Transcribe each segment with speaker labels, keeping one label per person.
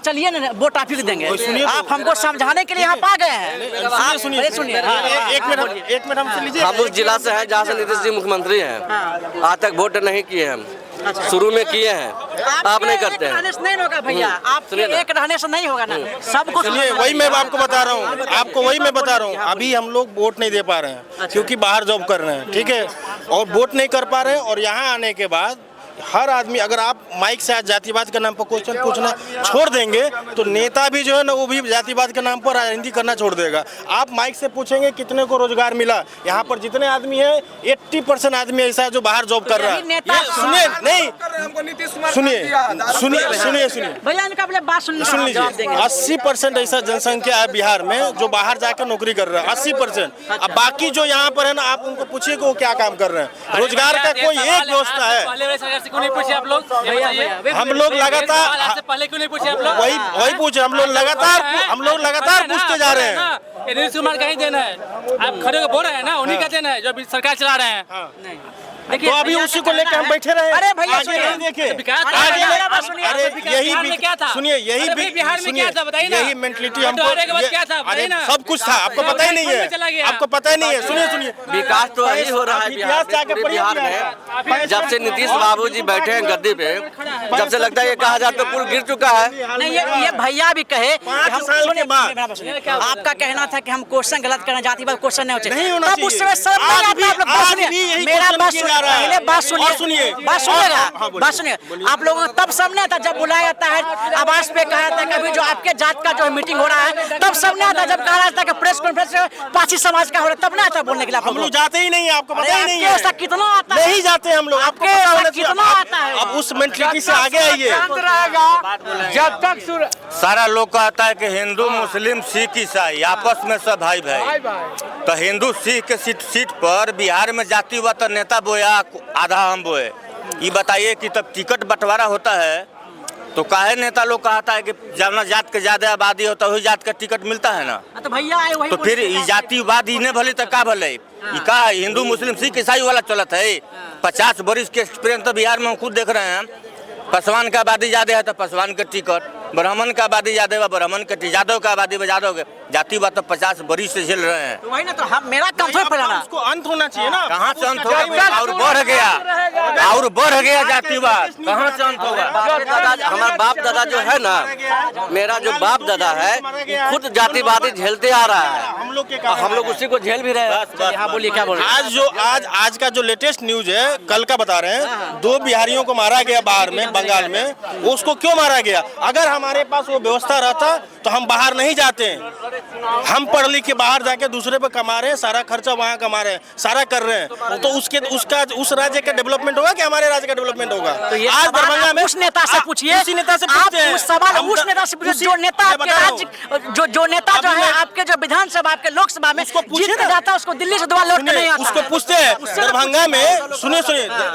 Speaker 1: चलिए ना वोट आप ही देंगे। आप हमको समझाने के लिए यहाँ आ गए हैं। सुनिए
Speaker 2: एक मिनट हमसे लीजिए।
Speaker 3: हम उस जिला से हैं जहाँ से नीतीश जी मुख्यमंत्री हैं। आज तक वोट नहीं किए हम, शुरू में किए हैं, आप नहीं करते हैं।
Speaker 1: नहीं होगा भैया, आपके एक रहने से नहीं होगा ना, सबको।
Speaker 2: चलिए वही मैं आपको बता रहा हूँ, अभी हम लोग वोट नहीं दे पा रहे हैं क्योंकि बाहर जॉब कर रहे हैं, ठीक है, और वोट नहीं कर पा रहे हैं। और यहाँ आने के बाद हर आदमी, अगर आप माइक से आज जातिवाद के नाम पर क्वेश्चन पूछना छोड़ देंगे तो नेता भी जो है ना वो भी जातिवाद के नाम पर राजनीति करना छोड़ देगा। आप माइक से पूछेंगे कितने को रोजगार मिला, यहाँ पर जितने आदमी हैं 80% आदमी ऐसा है जो बाहर जॉब कर रहा है। सुनिए
Speaker 1: भैया इनका बात सुन
Speaker 2: लीजिए, 80% ऐसा जनसंख्या है बिहार में जो बाहर जाकर नौकरी कर रहा है, 80%। अब बाकी जो यहाँ पर है ना, आप उनको पूछिए कि वो क्या काम कर रहे हैं। रोजगार का कोई एक व्यवस्था है?
Speaker 4: क्यों नहीं पूछे आप लोग?
Speaker 2: हम लोग लगातार
Speaker 4: पहले क्यों नहीं पूछे आप लोग?
Speaker 2: वही पूछे, हम लोग लगातार पूछते जा रहे हैं।
Speaker 4: नीतीश कुमार का ही देना है, आप खड़े होकर बोल रहे हैं ना, उन्हीं का देना है जो सरकार चला रहे हैं।
Speaker 2: तो अभी उसी को लेकर हम बैठे रहे।
Speaker 1: अरे भैया
Speaker 2: देखिए,
Speaker 4: यही क्या था?
Speaker 2: सुनिए,
Speaker 4: बिहार में क्या था बताइए ना।
Speaker 2: यही मेंटलिटी हमको क्या था, अरे सब कुछ था, आपको पता ही नहीं है, आपको पता ही नहीं है। सुनिए,
Speaker 3: विकास तो यही हो रहा है बिहार में। जब से नीतीश बाबू जी बैठे हैं गद्दी पे, जब से लगता है ये कहा जाता है पुल गिर चुका है।
Speaker 1: नहीं, ये भैया भी कहे, आपका कहना था कि हम क्वेश्चन गलत करना, जातिवाद क्वेश्चन नहीं होते, तब उस समय सब मेरा बात सुनिए, आप लोगों को तब सामने आता जब बुलाया जाता है, आवास पे कहा था कभी जो आपके जात का जो मीटिंग हो रहा है, तब सामने आता जब कहा जाता है प्रेस कॉन्फ्रेंस पाची समाज का हो रहा है, तब ना आता बोलने के लिए।
Speaker 2: हम लोग जाते ही नहीं है, आपको पता ही नहीं है।
Speaker 1: ऐसा कितना आता है?
Speaker 2: नहीं जाते हम लोग, आपको
Speaker 1: कितना आता है?
Speaker 2: अब उस मेंटलिटी से आगे आइए।
Speaker 5: जब तक सारा लोग कहता है कि हिंदू मुस्लिम सिख ईसाई आपस में सब भाई भाई, तो हिंदू सिख के सीट पर बिहार में जातिवाद नेता बोया, आधा हम बोए। ये बताइए कि तब टिकट बंटवारा होता है तो काहे नेता लोग कहता है कि जब जात के ज्यादा आबादी होता है वही जात का टिकट मिलता है ना।
Speaker 1: तो भैया
Speaker 5: तो फिर जातिवाद इन्हें भले तो का भले का हिंदू मुस्लिम सिख ईसाई वाला चलत है। 50 वर्ष के एक्सपीरियंस तो बिहार में हम खुद देख रहे हैं। पासवान का आबादी ज्यादा है तो पासवान के टिकट, ब्राह्मण का आबादी ज्यादा है ब्राह्मण के टिकट, यादव का आबादी यादव के, जातिवाद तो 50 वर्ष से झेल रहे हैं।
Speaker 1: तो वही ना, तो हम मेरा कंफर्ट फैलाना,
Speaker 2: उसको अंत होना चाहिए ना।
Speaker 5: कहाँ से अंत होगा? और बढ़ गया जातिवाद, कहाँ से अंत होगा?
Speaker 3: हमारा बाप दादा जो है ना, मेरा जो बाप दादा है खुद जातिवादी झेलते आ रहा है, हम लोग उसी को झेल भी रहे हैं।
Speaker 1: हाँ बोलिए, क्या बोल रहे हैं?
Speaker 2: आज का जो लेटेस्ट न्यूज है, कल का बता रहे हैं, 2 बिहारियों को मारा गया बाहर में, बंगाल में। उसको क्यों मारा गया? अगर हमारे पास वो व्यवस्था रहता तो हम बाहर नहीं जाते हैं। हम पढ़ लिख के बाहर जाके दूसरे पे कमा रहे हैं, सारा खर्चा वहाँ कमा रहे हैं, सारा कर रहे हैं, तो उस राज्य का डेवलपमेंट होगा कि हमारे राज्य का डेवलपमेंट होगा?
Speaker 1: तो
Speaker 2: आज दरभंगा में
Speaker 1: उस नेता से पूछिए,
Speaker 2: उसी नेता से पूछते हैं,
Speaker 1: उस नेता से पूछिए जो नेता आपके राज्य, जो नेता जो है आपके जो विधानसभा, आपके लोकसभा में जीत के जाता है, उसको दिल्ली से दोबारा लौट के नहीं आता।
Speaker 2: उसको पूछते हैं दरभंगा में। सुनिए,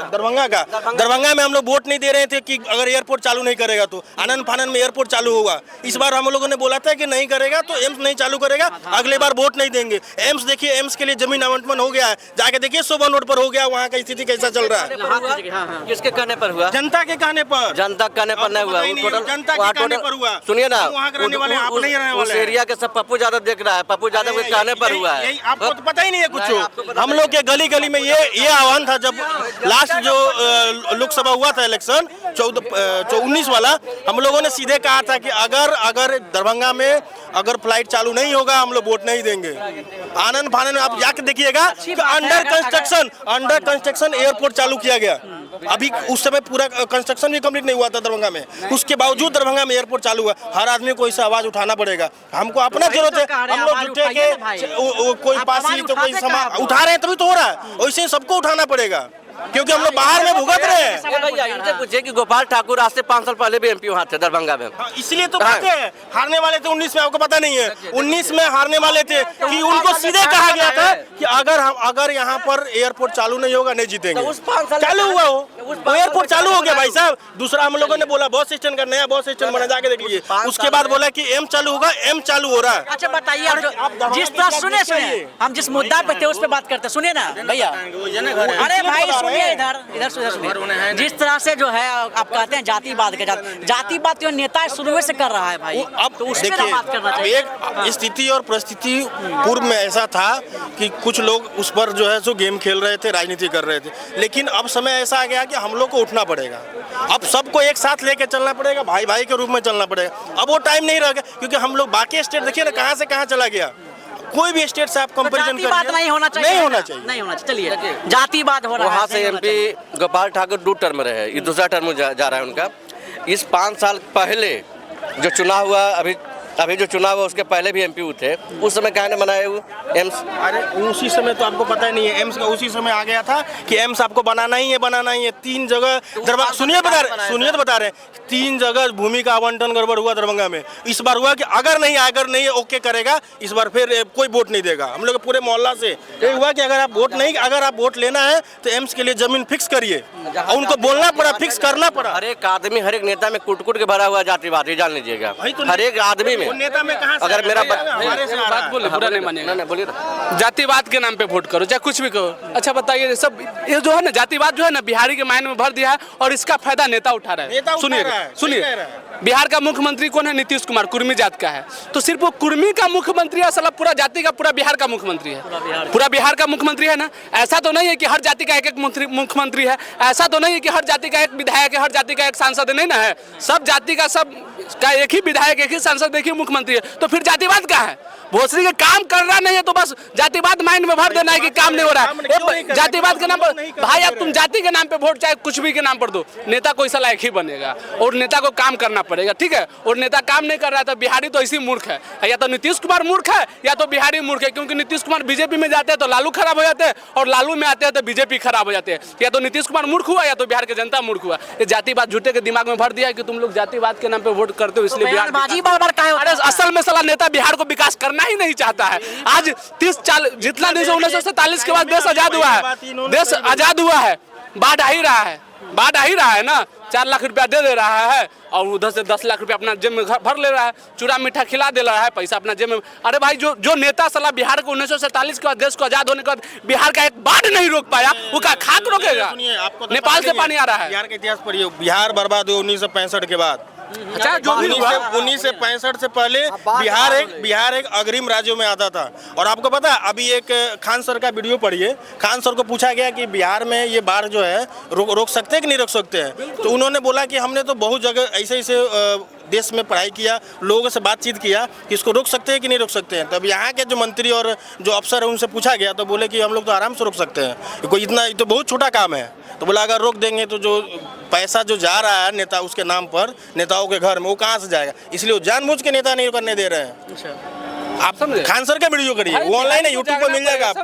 Speaker 2: दरभंगा में हम लोग वोट नहीं दे रहे थे कि अगर एयरपोर्ट चालू नहीं करेगा तो आनंद फानंद में एयरपोर्ट चालू होगा। इस बार हम लोगों ने बोला था कि नहीं करेगा तो एम्स नहीं चालू करेगा, अगले बार वोट नहीं देंगे। एम्स देखिए, एम्स के लिए जमीन आवंटन हो गया है, जाके देखिए 100 रोड पर हो गया, वहाँ का स्थिति कैसा चल रहा है।
Speaker 3: किसके कहने पर हुआ?
Speaker 2: जनता के कहने पर।
Speaker 3: जनता कहने पर नहीं हुआ,
Speaker 2: जनता के कहने पर हुआ।
Speaker 3: सुनिए ना,
Speaker 2: वहाँ के रहने वाले आप नहीं रहने वाले।
Speaker 3: उस एरिया के सब पप्पू यादव देख रहा है, पप्पू यादव के कहने पर हुआ है।
Speaker 2: आपको तो पता ही नहीं है कुछ। हम लोग के गली गली में ये आह्वान था जब लास्ट जो लोकसभा हुआ था इलेक्शन 19 वाला, हम लोगों ने सीधे कहा था कि अगर दरभंगा में अगर फ्लाइट चालू नहीं होगा हम लोग वोट नहीं देंगे। आनंद फानंद आप जाके देखिएगा, अंडर कंस्ट्रक्शन एयरपोर्ट चालू किया गया। अभी उस समय पूरा कंस्ट्रक्शन भी कंप्लीट नहीं हुआ था दरभंगा में, उसके बावजूद दरभंगा में एयरपोर्ट चालू हुआ। हर आदमी को इसे आवाज उठाना पड़ेगा, हमको अपना जरूरत है। हम लोग जुटे के कोई पासी तो कोई समाज उठा रहे हैं तभी तो हो रहा है, वैसे ही सबको उठाना पड़ेगा क्योंकि हम लोग बाहर में भुगत रहे हैं।
Speaker 3: भैया इनसे पूछिए कि गोपाल ठाकुर आज से 5 साल पहले भी एमपी वहाँ थे दरभंगा में।
Speaker 2: इसलिए तो कहते हैं हारने वाले थे 19 में, आपको पता नहीं है 19 में हारने वाले थे कि उनको सीधे कहा गया था कि अगर यहाँ पर एयरपोर्ट चालू नहीं होगा नहीं जीतेंगे। चालू हुआ वो एयरपोर्ट चालू हो गया भाई साहब। दूसरा हम लोगों ने बोला बस स्टैंड का नया बस स्टैंड बना, जाके देख लीजिए। उसके बाद बोला कि एम चालू होगा, एम चालू हो रहा है।
Speaker 1: अच्छा बताइए, जिस तरह सुने हम जिस मुद्दा पे थे उस पे बात करते, सुनिए ना भैया। अरे भाई
Speaker 2: रहे हैं।
Speaker 1: इधर सुनिए। जिस तरह से जो है आप कहते हैं जातिवाद के जातिवाद जो नेता शुरू से कर रहा है भाई,
Speaker 2: अब
Speaker 1: तो उसमें ना बात करना
Speaker 2: देखिए,
Speaker 1: चाहिए।
Speaker 2: एक स्थिति और परिस्थिति पूर्व में ऐसा था कि कुछ लोग उस पर जो है सो गेम खेल रहे थे, राजनीति कर रहे थे, लेकिन अब समय ऐसा आ गया कि हम लोग को उठना पड़ेगा। अब सबको एक साथ लेके चलना पड़ेगा, भाई भाई के रूप में चलना पड़ेगा। अब वो टाइम नहीं रह गया, क्योंकि हम लोग बाकी स्टेट देखिए ना कहाँ से कहाँ चला गया। कोई भी स्टेट से आप कंपैरिजन करिए,
Speaker 1: जातिवाद नहीं होना चाहिए,
Speaker 2: नहीं होना चाहिए,
Speaker 1: नहीं होना चाहिए। चलिए, जातिवाद हो रहा है।
Speaker 3: वहाँ से MP गोपाल ठाकुर 2 टर्म रहे, ये दूसरा टर्म जा रहा है उनका। इस 5 साल पहले जो चुनाव हुआ, अभी जो चुनाव हुआ उसके पहले भी MP थे, उस समय कहाँ ने बनाया वो एम्स?
Speaker 2: अरे उसी समय तो आपको पता ही नहीं है, एम्स का उसी समय आ गया था कि एम्स आपको बनाना ही है। 3 जगह दरभंगा, सुनिए तो बता रहे हैं, 3 जगह भूमि का आवंटन गड़बड़ हुआ दरभंगा में। इस बार हुआ कि अगर नहीं ओके करेगा, इस बार फिर कोई वोट नहीं देगा। हम लोग पूरे मोहल्ला से ये हुआ कि अगर आप वोट लेना है तो एम्स के लिए जमीन फिक्स करिए, और उनको बोलना पड़ा, फिक्स करना पड़ा।
Speaker 3: हर एक आदमी, हर एक नेता में कुट के भरा हुआ जातिवाद, ये जान लीजिएगा। हर एक आदमी में।
Speaker 2: नेता में कहाँ से
Speaker 3: अगर मेरा
Speaker 4: बात बोले बुरा नहीं मानेगा।
Speaker 3: नहीं बोलिए ना।
Speaker 4: जातिवाद के नाम पे वोट करो, चाहे कुछ भी करो। अच्छा बताइए, सब ये जो है ना जातिवाद जो है ना बिहारी के माइंड में भर दिया है, और इसका फायदा नेता उठा रहा है। सुनिए, बिहार का मुख्यमंत्री कौन है? नीतीश कुमार, कुर्मी जात का है। तो सिर्फ वो कुर्मी का मुख्यमंत्री है, साला पूरा जाति का, पूरा बिहार का मुख्यमंत्री है, पूरा बिहार का मुख्यमंत्री है ना। ऐसा तो नहीं है कि हर जाति का एक मुख्यमंत्री है, ऐसा तो नहीं है कि हर जाति का एक विधायक है, हर जाति का एक सांसद नहीं ना है। सब जाति का एक ही विधायक, एक ही सांसद, एक ही मुख्यमंत्री है। तो फिर जातिवाद क्या है? भोसरी के काम कर रहा नहीं है तो बस जातिवाद माइंड में भर देना है कि काम नहीं हो रहा है। जातिवाद के नाम पर भाई, अब तुम जाति के नाम पे वोट चाहे कुछ भी के नाम पर दो, नेता कोई साला एक ही बनेगा, और नेता को काम करना पड़ेगा, ठीक है। और नेता काम नहीं कर रहा है तो बिहारी तो इसी मूर्ख है, या तो नीतीश कुमार मूर्ख है या तो बिहारी मूर्ख है। क्योंकि नीतीश कुमार बीजेपी में जाते हैं तो लालू खराब हो जाते हैं, और लालू में आते हैं तो बीजेपी खराब हो जाते हैं। या तो नीतीश कुमार मूर्ख हुआ या तो बिहार की जनता मूर्ख हुआ। ये जातिवाद झूठे के दिमाग में भर दिया है कि तुम लोग जातिवाद के नाम पे वोट करते हो, इसलिए बिहार असल में साला नेता बिहार को विकास करना ही नहीं चाहता है। आज 30-40 जितना 1947 के बाद देश आजाद हुआ है, देश आजाद हुआ है, बाढ़ आ ही रहा है ना। 4 लाख रुपया दे रहा है, और उधर से 10 लाख रुपया अपना जेब में भर ले रहा है, चूड़ा मीठा खिला दे रहा है, पैसा अपना जेब में। अरे भाई, जो नेता साला बिहार को 1947 के बाद, देश को आजाद होने के बाद बिहार का एक बाढ़ नहीं रोक पाया, वो का खाक रोकेगा? नेपाल से पानी आ रहा है।
Speaker 2: बिहार का इतिहास पढ़िए, बिहार बर्बाद हुआ 1965 के बाद।
Speaker 4: अच्छा, जो भी
Speaker 2: 1965 से पहले बिहार एक अग्रिम राज्यों में आता था। और आपको पता है, अभी एक खान सर का वीडियो पढ़िए, खान सर को पूछा गया कि बिहार में ये बाढ़ जो है रोक सकते हैं कि नहीं रोक सकते हैं, तो उन्होंने बोला कि हमने तो बहुत जगह ऐसे देश में पढ़ाई किया, लोगों से बातचीत किया कि इसको रोक सकते हैं कि नहीं रोक सकते हैं। तब यहाँ के जो मंत्री और जो अफसर है उनसे पूछा गया तो बोले कि हम लोग तो आराम से रोक सकते हैं, कोई इतना तो बहुत छोटा काम है। तो बोला अगर रोक देंगे तो जो पैसा जो जा रहा है नेता उसके नाम पर, नेताओं के घर में, वो कहाँ से जाएगा? इसलिए वो जानबूझ के नेता नहीं करने दे रहे हैं। आप खान सर का वीडियो करिए, वो ऑनलाइन है, यूट्यूब पर मिल जाएगा आपको।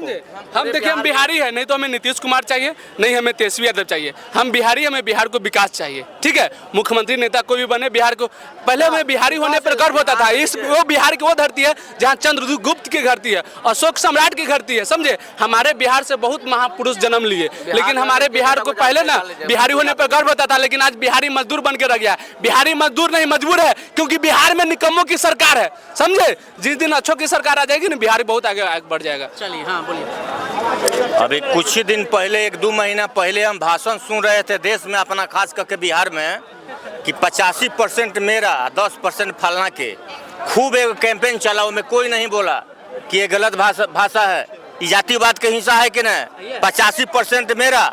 Speaker 4: हम देखिए, हम बिहारी है, नहीं तो हमें नीतीश कुमार चाहिए, नहीं हमें तेजस्वी यादव चाहिए। हम बिहारी, हमें बिहार को विकास चाहिए, ठीक है। मुख्यमंत्री नेता कोई भी बने, बिहार को पहले हमें बिहारी होने पर गर्व होता था। वो बिहार की वो धरती है जहाँ चंद्रगुप्त की धरती है, अशोक सम्राट की धरती है, समझे। हमारे बिहार से बहुत महापुरुष जन्म लिए, लेकिन हमारे बिहार को पहले ना बिहारी होने पर गर्व होता था, लेकिन आज बिहारी मजदूर बन के रह गया। बिहारी मजदूर नहीं, मजबूर है, क्योंकि बिहार में निकम्मों की सरकार है, समझे। जिस दिन अच्छों की सरकार आ जाएगी ना, बिहारी बहुत आगे बढ़ जाएगा।
Speaker 1: चलिए, हाँ बोलिए।
Speaker 5: अभी कुछ ही दिन पहले, 1-2 महीना पहले हम भाषण सुन रहे थे देश में अपना, खास करके बिहार में, कि 85% मेरा, 10% फलना के। खूब एक कैंपेन चला, में कोई नहीं बोला कि ये गलत भाषा है, जातिवाद के हिंसा है कि नहीं। 85% मेरा,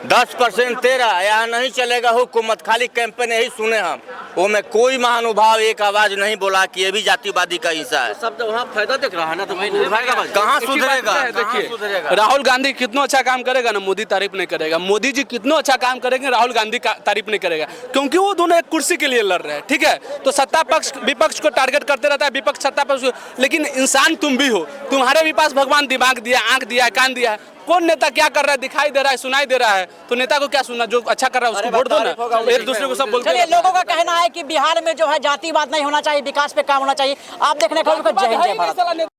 Speaker 5: 10% तेरा, यहाँ नहीं चलेगा हुकूमत। खाली कैंपेन यही सुने हम, वो में कोई महानुभाव एक आवाज नहीं बोला कि ये भी जातिवादी का हिस्सा है।
Speaker 3: सब वहाँ फायदा देख रहा है ना, तो
Speaker 5: कहाँ सुधरेगा?
Speaker 4: देखिए, राहुल गांधी कितना अच्छा काम करेगा ना, मोदी तारीफ नहीं करेगा। मोदी जी कितना अच्छा काम करेंगे, राहुल गांधी तारीफ नहीं करेगा, क्योंकि वो दोनों एक कुर्सी के लिए लड़ रहे हैं, ठीक है। तो सत्ता पक्ष विपक्ष को टारगेट करते रहता है, विपक्ष सत्ता पक्ष। लेकिन इंसान तुम भी हो, तुम्हारे भी पास भगवान दिमाग दिया, आंख दिया, कान दिया है। कौन नेता क्या कर रहा है दिखाई दे रहा है, सुनाई दे रहा है, तो नेता को क्या सुनना? जो अच्छा कर रहा है उसको वोट दो ना। एक दूसरे को सब बोलते हैं।
Speaker 1: चलिए, लोगों का कहना है कि बिहार में जो है जातिवाद नहीं होना चाहिए, विकास पे काम होना चाहिए। आप देखने को जय हिंद, जय भारत।